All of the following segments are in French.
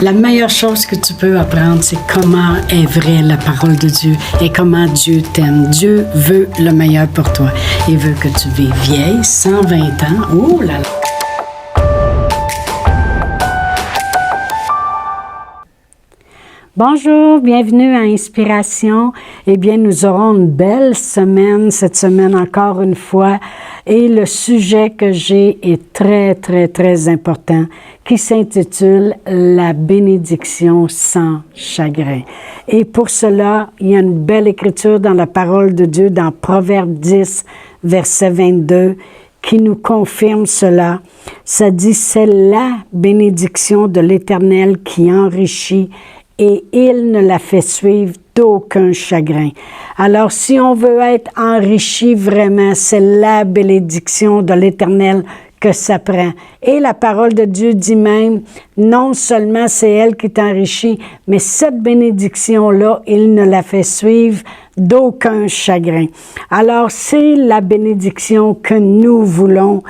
La meilleure chose que tu peux apprendre, c'est comment est vraie la parole de Dieu et comment Dieu t'aime. Dieu veut le meilleur pour toi. Il veut que tu vives vieille, 120 ans. Oh là là! Bonjour, bienvenue à Inspiration. Eh bien, nous aurons une belle semaine, cette semaine encore une fois. Et le sujet que j'ai est très important, qui s'intitule « La bénédiction sans chagrin ». Et pour cela, il y a une belle écriture dans la parole de Dieu, dans Proverbe 10, verset 22, qui nous confirme cela. Ça dit « C'est la bénédiction de l'Éternel qui enrichit et il ne la fait suivre d'aucun chagrin. » Alors, si on veut être enrichi vraiment, c'est la bénédiction de l'Éternel que ça prend. Et la parole de Dieu dit même, non seulement c'est elle qui t'enrichit, mais cette bénédiction-là, il ne la fait suivre d'aucun chagrin. Alors, c'est la bénédiction que nous voulons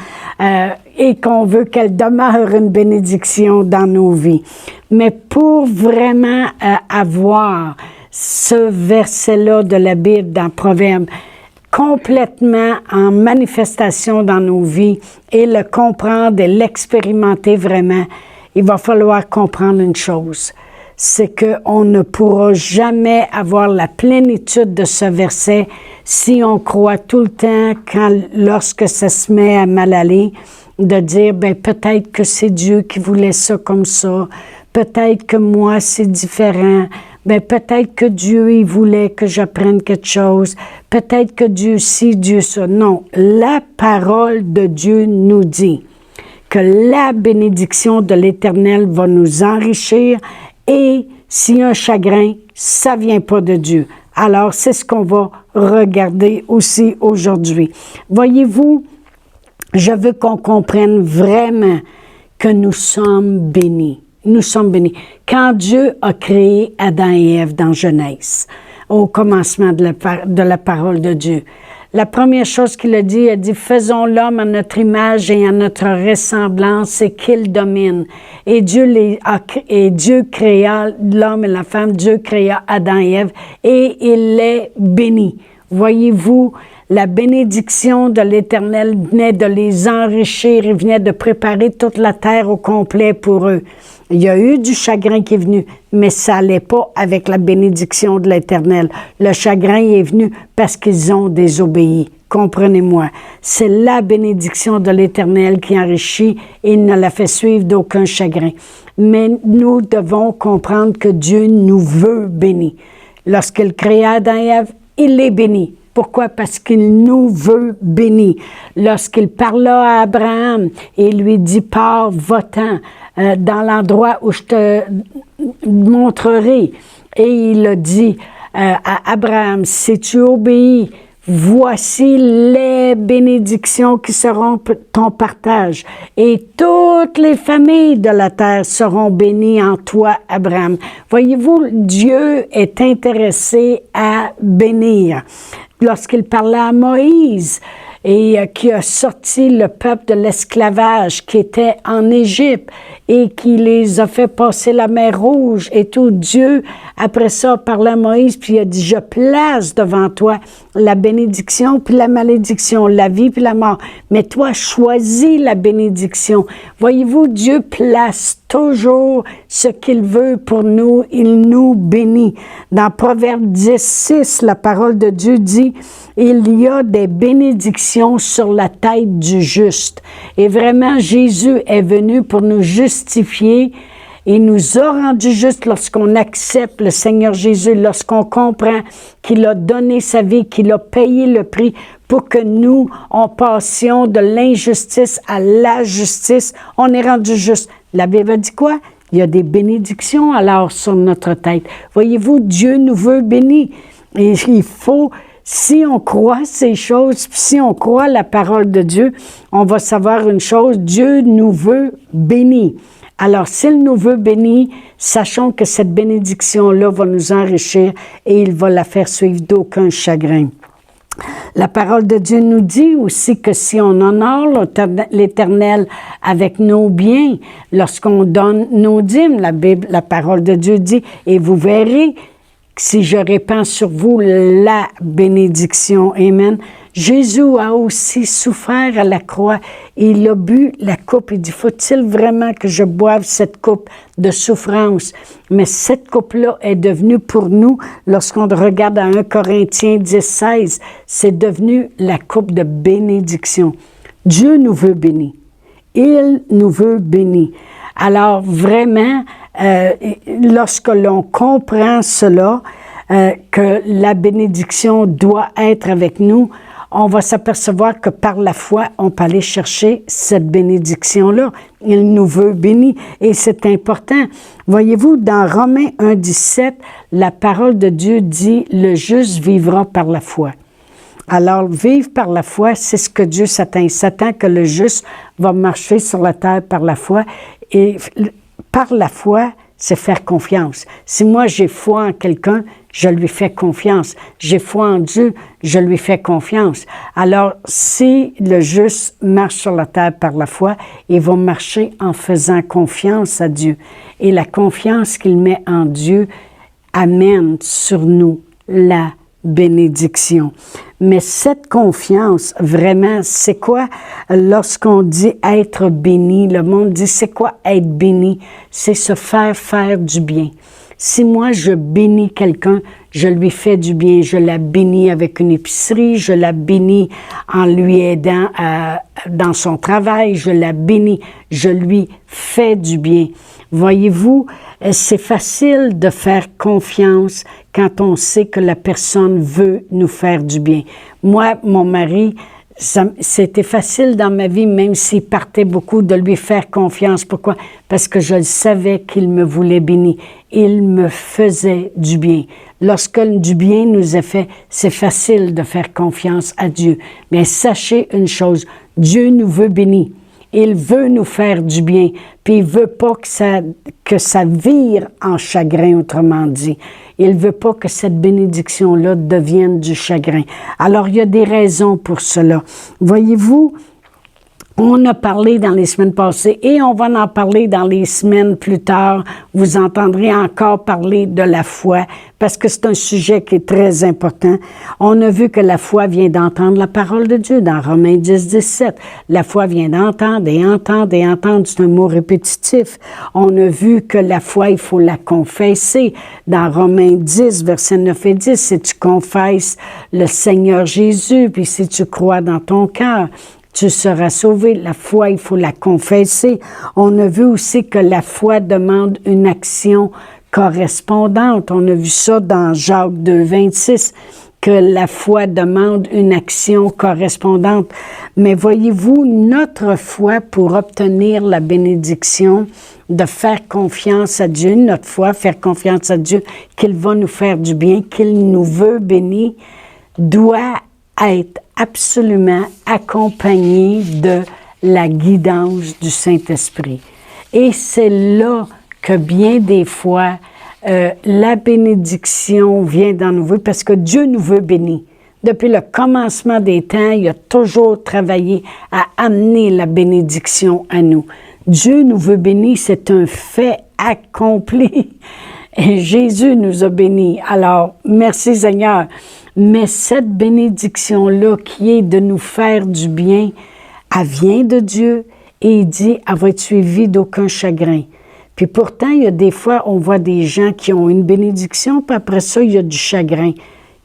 et qu'on veut qu'elle demeure une bénédiction dans nos vies. Mais pour vraiment avoir ce verset-là de la Bible dans Proverbe complètement en manifestation dans nos vies et le comprendre et l'expérimenter vraiment, il va falloir comprendre une chose, c'est qu'on ne pourra jamais avoir la plénitude de ce verset si on croit tout le temps, lorsque ça se met à mal aller, de dire, ben peut-être que c'est Dieu qui voulait ça comme ça, peut-être que moi c'est différent, ben peut-être que Dieu il voulait que j'apprenne quelque chose, peut-être que Dieu ci, Dieu ça. Non, la parole de Dieu nous dit que la bénédiction de l'Éternel va nous enrichir et s'il y a un chagrin, ça vient pas de Dieu. Alors, c'est ce qu'on va regarder aussi aujourd'hui. Voyez-vous, je veux qu'on comprenne vraiment que nous sommes bénis. Nous sommes bénis. Quand Dieu a créé Adam et Ève dans Genèse, au commencement de la parole de Dieu, la première chose qu'il a dit, faisons l'homme à notre image et à notre ressemblance et qu'il domine. Et Dieu créa l'homme et la femme, Dieu créa Adam et Ève et il les bénit. Voyez-vous, la bénédiction de l'Éternel venait de les enrichir, il venait de préparer toute la terre au complet pour eux. Il y a eu du chagrin qui est venu, mais ça n'allait pas avec la bénédiction de l'Éternel. Le chagrin est venu parce qu'ils ont désobéi. Comprenez-moi, c'est la bénédiction de l'Éternel qui enrichit et il ne la fait suivre d'aucun chagrin. Mais nous devons comprendre que Dieu nous veut bénis. Lorsqu'il créa Adam et Ève, il les bénit. Pourquoi? Parce qu'il nous veut bénis. Lorsqu'il parla à Abraham et lui dit, pars, va-t'en dans l'endroit où je te montrerai. Et il a dit à Abraham, si tu obéis, voici les bénédictions qui seront ton partage. Et toutes les familles de la terre seront bénies en toi, Abraham. Voyez-vous, Dieu est intéressé à bénir. Lorsqu'il parlait à Moïse et qui a sorti le peuple de l'esclavage qui était en Égypte et qui les a fait passer la mer Rouge et tout, Dieu, après ça, parlait à Moïse, puis il a dit, je place devant toi la bénédiction puis la malédiction, la vie puis la mort. Mais toi, choisis la bénédiction. Voyez-vous, Dieu place toujours ce qu'il veut pour nous. Il nous bénit. Dans Proverbe 10, 6, la parole de Dieu dit, il y a des bénédictions sur la tête du juste. Et vraiment, Jésus est venu pour nous justifier. Il nous a rendus justes lorsqu'on accepte le Seigneur Jésus, lorsqu'on comprend qu'il a donné sa vie, qu'il a payé le prix pour que nous, en passions de l'injustice à la justice, on est rendus justes. La Bible dit quoi? Il y a des bénédictions alors sur notre tête. Voyez-vous, Dieu nous veut bénis. Et il faut, si on croit ces choses, si on croit la parole de Dieu, on va savoir une chose, Dieu nous veut bénis. Alors, s'il nous veut bénis, sachons que cette bénédiction-là va nous enrichir et il va la faire suivre d'aucun chagrin. La parole de Dieu nous dit aussi que si on honore l'Éternel avec nos biens, lorsqu'on donne nos dîmes, la parole de Dieu dit, et vous verrez si je répands sur vous la bénédiction. Amen. Jésus a aussi souffert à la croix. Il a bu la coupe. Il dit, faut-il vraiment que je boive cette coupe de souffrance? Mais cette coupe-là est devenue pour nous, lorsqu'on regarde à 1 Corinthiens 10, 16, c'est devenu la coupe de bénédiction. Dieu nous veut bénis. Il nous veut bénis. Alors vraiment, lorsque l'on comprend cela, que la bénédiction doit être avec nous, on va s'apercevoir que par la foi, on peut aller chercher cette bénédiction-là. Il nous veut bénis et c'est important. Voyez-vous, dans Romains 1, 17, la parole de Dieu dit « Le juste vivra par la foi ». Alors, vivre par la foi, c'est ce que Dieu s'attend. Il s'attend que le juste va marcher sur la terre par la foi. Et par la foi, c'est faire confiance. Si moi, j'ai foi en quelqu'un, je lui fais confiance. J'ai foi en Dieu, je lui fais confiance. Alors, si le juste marche sur la terre par la foi, il va marcher en faisant confiance à Dieu. Et la confiance qu'il met en Dieu amène sur nous la bénédiction. Mais cette confiance, vraiment, c'est quoi? Lorsqu'on dit être béni, le monde dit, c'est quoi être béni? C'est se faire du bien. Si moi, je bénis quelqu'un, je lui fais du bien. Je la bénis avec une épicerie, je la bénis en lui aidant dans son travail, je la bénis, je lui fais du bien. Voyez-vous, c'est facile de faire confiance quand on sait que la personne veut nous faire du bien. Moi, mon mari, c'était facile dans ma vie, même s'il partait beaucoup, de lui faire confiance. Pourquoi? Parce que je savais qu'il me voulait bénir. Il me faisait du bien. Lorsque du bien nous est fait, c'est facile de faire confiance à Dieu. Mais sachez une chose, Dieu nous veut bénir. Il veut nous faire du bien, puis il veut pas que ça vire en chagrin, autrement dit. Il veut pas que cette bénédiction-là devienne du chagrin. Alors, il y a des raisons pour cela. Voyez-vous, on a parlé dans les semaines passées et on va en parler dans les semaines plus tard. Vous entendrez encore parler de la foi parce que c'est un sujet qui est très important. On a vu que la foi vient d'entendre la parole de Dieu dans Romains 10, 17. La foi vient d'entendre et entendre et entendre. C'est un mot répétitif. On a vu que la foi, il faut la confesser. Dans Romains 10, versets 9 et 10, si tu confesses le Seigneur Jésus, puis si tu crois dans ton cœur, tu seras sauvé. La foi, il faut la confesser. On a vu aussi que la foi demande une action correspondante. On a vu ça dans Jacques 2, 26, que la foi demande une action correspondante. Mais voyez-vous, notre foi pour obtenir la bénédiction, de faire confiance à Dieu, notre foi, faire confiance à Dieu, qu'il va nous faire du bien, qu'il nous veut bénir, doit être absolument accompagné de la guidance du Saint-Esprit. Et c'est là que bien des fois, la bénédiction vient dans nos vies parce que Dieu nous veut bénir. Depuis le commencement des temps, il a toujours travaillé à amener la bénédiction à nous. Dieu nous veut bénir, c'est un fait accompli. Et Jésus nous a bénis. Alors, merci Seigneur. Mais cette bénédiction-là qui est de nous faire du bien, elle vient de Dieu et il dit, elle va être suivie d'aucun chagrin. Puis pourtant, il y a des fois, on voit des gens qui ont une bénédiction, puis après ça, il y a du chagrin.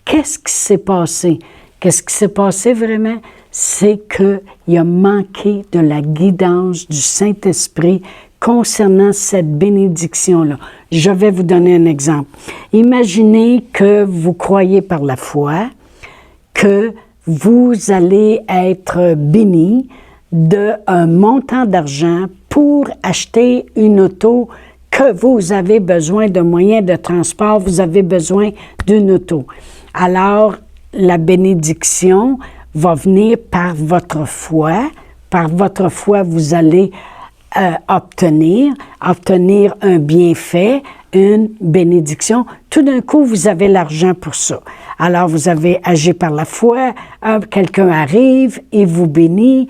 Qu'est-ce qui s'est passé? Qu'est-ce qui s'est passé vraiment? C'est qu'il a manqué de la guidance du Saint-Esprit concernant cette bénédiction-là. Je vais vous donner un exemple. Imaginez que vous croyez par la foi que vous allez être béni d'un montant d'argent pour acheter une auto, que vous avez besoin de moyens de transport, vous avez besoin d'une auto. Alors, la bénédiction va venir par votre foi. Par votre foi, vous allez obtenir un bienfait, une bénédiction. Tout d'un coup, vous avez l'argent pour ça. Alors, vous avez agi par la foi, quelqu'un arrive, il vous bénit,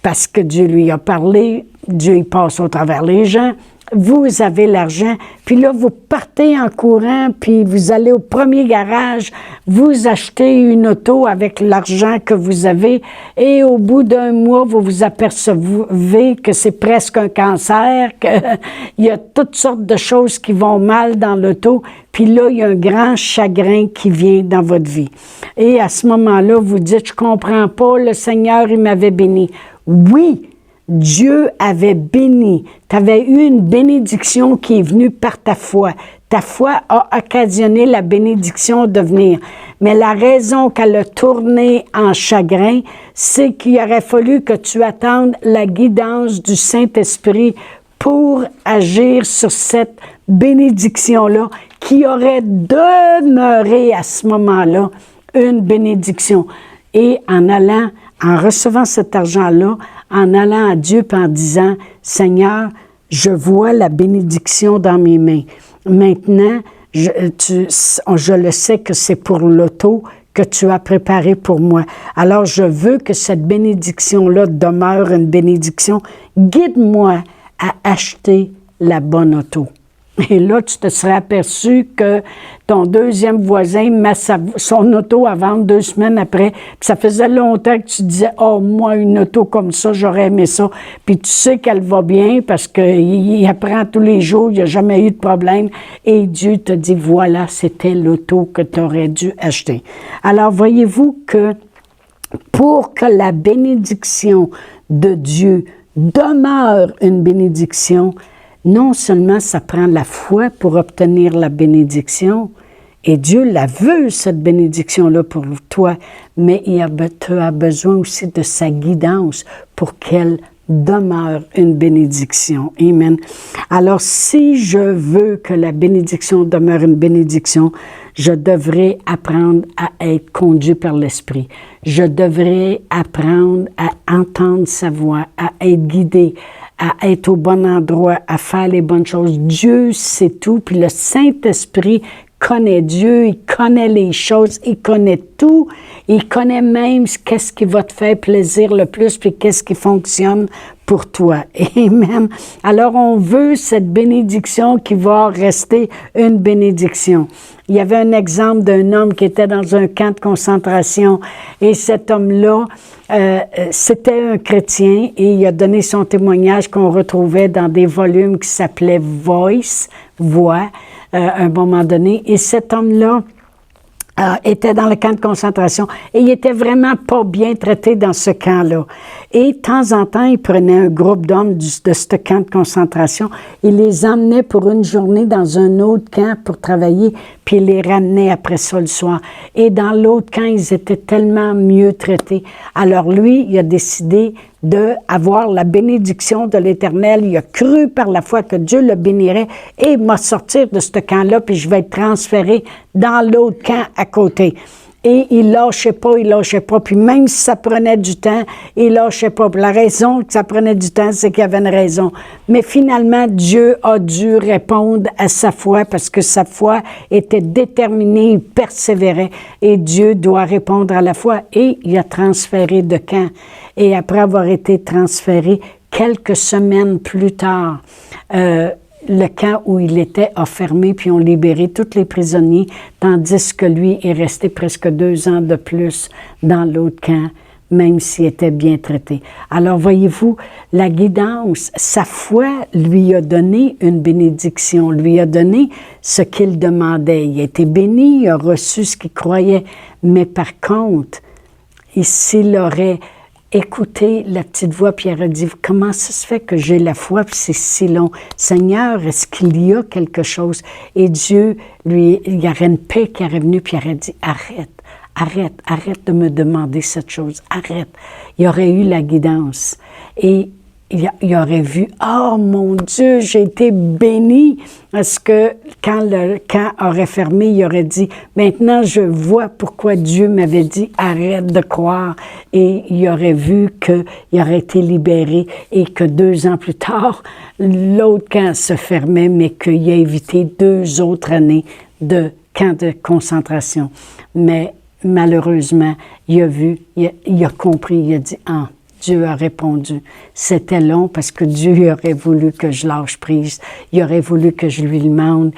parce que Dieu lui a parlé, Dieu il passe au travers les gens, vous avez l'argent, puis là, vous partez en courant, puis vous allez au premier garage, vous achetez une auto avec l'argent que vous avez, et au bout d'un mois, vous vous apercevez que c'est presque un cancer, qu'il y a toutes sortes de choses qui vont mal dans l'auto, puis là, il y a un grand chagrin qui vient dans votre vie. Et à ce moment-là, vous dites, je comprends pas, le Seigneur, il m'avait béni. Oui, Dieu avait béni. Tu avais eu une bénédiction qui est venue par ta foi. Ta foi a occasionné la bénédiction de venir. Mais la raison qu'elle a tourné en chagrin, c'est qu'il aurait fallu que tu attendes la guidance du Saint-Esprit pour agir sur cette bénédiction-là, qui aurait demeuré à ce moment-là une bénédiction. Et en recevant cet argent-là, en allant à Dieu et en disant, « Seigneur, je vois la bénédiction dans mes mains. Maintenant, je le sais que c'est pour l'auto que tu as préparé pour moi. Alors, je veux que cette bénédiction-là demeure une bénédiction. Guide-moi à acheter la bonne auto. » Et là, tu te serais aperçu que ton deuxième voisin met son auto à vendre 2 semaines après. Puis ça faisait longtemps que tu disais, « Oh, moi, une auto comme ça, j'aurais aimé ça. » Puis tu sais qu'elle va bien parce qu'il apprend tous les jours, il n'y a jamais eu de problème. Et Dieu te dit, « Voilà, c'était l'auto que tu aurais dû acheter. » Alors, voyez-vous que pour que la bénédiction de Dieu demeure une bénédiction, non seulement ça prend la foi pour obtenir la bénédiction, et Dieu la veut, cette bénédiction-là pour toi, mais tu as besoin aussi de sa guidance pour qu'elle demeure une bénédiction. Amen. Alors, si je veux que la bénédiction demeure une bénédiction, je devrais apprendre à être conduit par l'Esprit. Je devrais apprendre à entendre sa voix, à être guidé, à être au bon endroit, à faire les bonnes choses. Dieu sait tout, puis le Saint-Esprit connaît Dieu, il connaît les choses, il connaît tout, il connaît même qu'est-ce qui va te faire plaisir le plus, puis qu'est-ce qui fonctionne pour toi. Amen. Alors, on veut cette bénédiction qui va rester une bénédiction. Il y avait un exemple d'un homme qui était dans un camp de concentration, et cet homme-là, c'était un chrétien, et il a donné son témoignage qu'on retrouvait dans des volumes qui s'appelaient Voice, Voix, à un moment donné. Et cet homme-là était dans le camp de concentration et il était vraiment pas bien traité dans ce camp-là. Et de temps en temps, il prenait un groupe d'hommes de ce camp de concentration, il les emmenait pour une journée dans un autre camp pour travailler, puis il les ramenait après ça le soir. Et dans l'autre camp, ils étaient tellement mieux traités. Alors lui, il a décidé d'avoir la bénédiction de l'Éternel. Il a cru par la foi que Dieu le bénirait et il m'a sorti de ce camp-là, puis je vais être transféré dans l'autre camp à côté. Et il lâchait pas. Puis même si ça prenait du temps, il lâchait pas. Puis la raison que ça prenait du temps, c'est qu'il y avait une raison. Mais finalement, Dieu a dû répondre à sa foi parce que sa foi était déterminée, il persévérait. Et Dieu doit répondre à la foi. Et il a transféré de camp. Et après avoir été transféré, quelques semaines plus tard, le camp où il était a fermé, puis ont libéré tous les prisonniers, tandis que lui est resté presque 2 ans de plus dans l'autre camp, même s'il était bien traité. Alors, voyez-vous, la guidance, sa foi lui a donné une bénédiction, lui a donné ce qu'il demandait. Il a été béni, il a reçu ce qu'il croyait. Mais par contre, s'il aurait écouter la petite voix, puis elle a dit, comment ça se fait que j'ai la foi, puis c'est si long? Seigneur, est-ce qu'il y a quelque chose? Et Dieu, lui, il y aurait une paix qui aurait venue, puis il aurait dit, arrête de me demander cette chose, arrête. Il aurait eu la guidance. Et il aurait vu, oh mon Dieu, j'ai été béni. Parce que quand le camp aurait fermé, il aurait dit, maintenant je vois pourquoi Dieu m'avait dit, arrête de croire. Et il aurait vu qu'il aurait été libéré et que 2 ans plus tard, l'autre camp se fermait, mais qu'il a évité 2 autres années de camp de concentration. Mais malheureusement, il a vu, il a compris, il a dit « Ah, Dieu a répondu. » C'était long parce que Dieu aurait voulu que je lâche prise. Il aurait voulu que je lui demande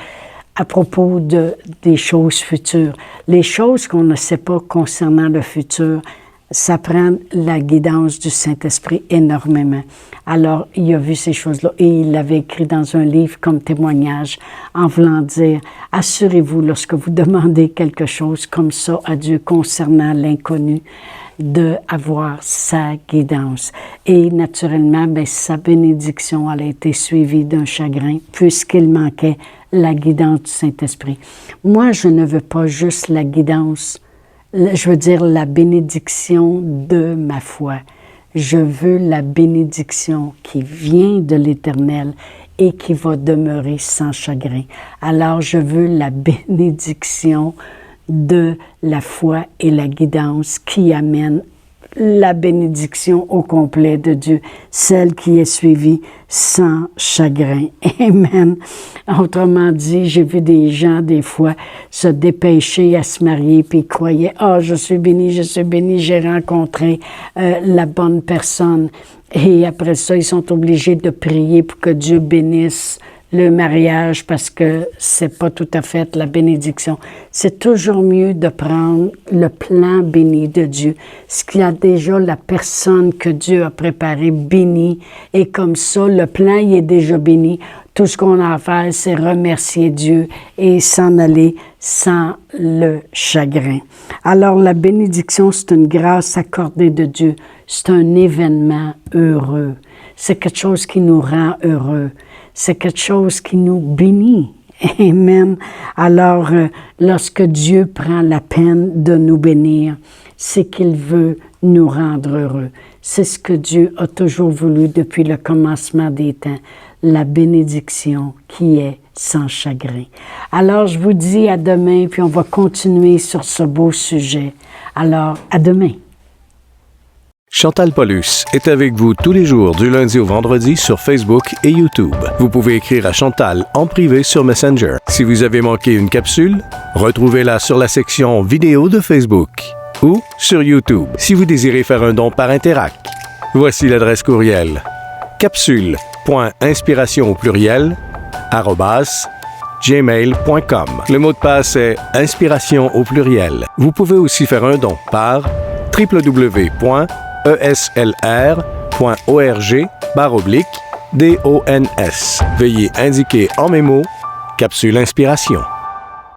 à propos des choses futures. Les choses qu'on ne sait pas concernant le futur, ça prend la guidance du Saint-Esprit énormément. Alors, il a vu ces choses-là et il l'avait écrit dans un livre comme témoignage en voulant dire, assurez-vous lorsque vous demandez quelque chose comme ça à Dieu concernant l'inconnu, d'avoir sa guidance. Et naturellement, bien, sa bénédiction elle a été suivie d'un chagrin puisqu'il manquait la guidance du Saint-Esprit. Moi, je ne veux pas juste la guidance, je veux dire la bénédiction de ma foi. Je veux la bénédiction qui vient de l'Éternel et qui va demeurer sans chagrin. Alors, je veux la bénédiction de la foi et la guidance qui amène la bénédiction au complet de Dieu, celle qui est suivie sans chagrin. Amen. Autrement dit, j'ai vu des gens, des fois, se dépêcher à se marier, puis ils croyaient, « Ah, je suis béni, j'ai rencontré la bonne personne. » Et après ça, ils sont obligés de prier pour que Dieu bénisse le mariage parce que c'est pas tout à fait la bénédiction. C'est toujours mieux de prendre le plan béni de Dieu. Ce qu'il y a déjà la personne que Dieu a préparée bénie et comme ça, le plan il est déjà béni. Tout ce qu'on a à faire, c'est remercier Dieu et s'en aller sans le chagrin. Alors, la bénédiction, c'est une grâce accordée de Dieu. C'est un événement heureux. C'est quelque chose qui nous rend heureux. C'est quelque chose qui nous bénit. Amen. Alors, lorsque Dieu prend la peine de nous bénir, c'est qu'il veut nous rendre heureux. C'est ce que Dieu a toujours voulu depuis le commencement des temps, la bénédiction qui est sans chagrin. Alors, je vous dis à demain, puis on va continuer sur ce beau sujet. Alors, à demain. Chantal Paulus est avec vous tous les jours du lundi au vendredi sur Facebook et YouTube. Vous pouvez écrire à Chantal en privé sur Messenger. Si vous avez manqué une capsule, retrouvez-la sur la section vidéo de Facebook ou sur YouTube si vous désirez faire un don par Interac. Voici l'adresse courriel capsule.inspiration au pluriel @gmail.com. Le mot de passe est inspiration au pluriel. Vous pouvez aussi faire un don par www.eslr.org/DONS. Veuillez indiquer en mémo Capsule Inspiration.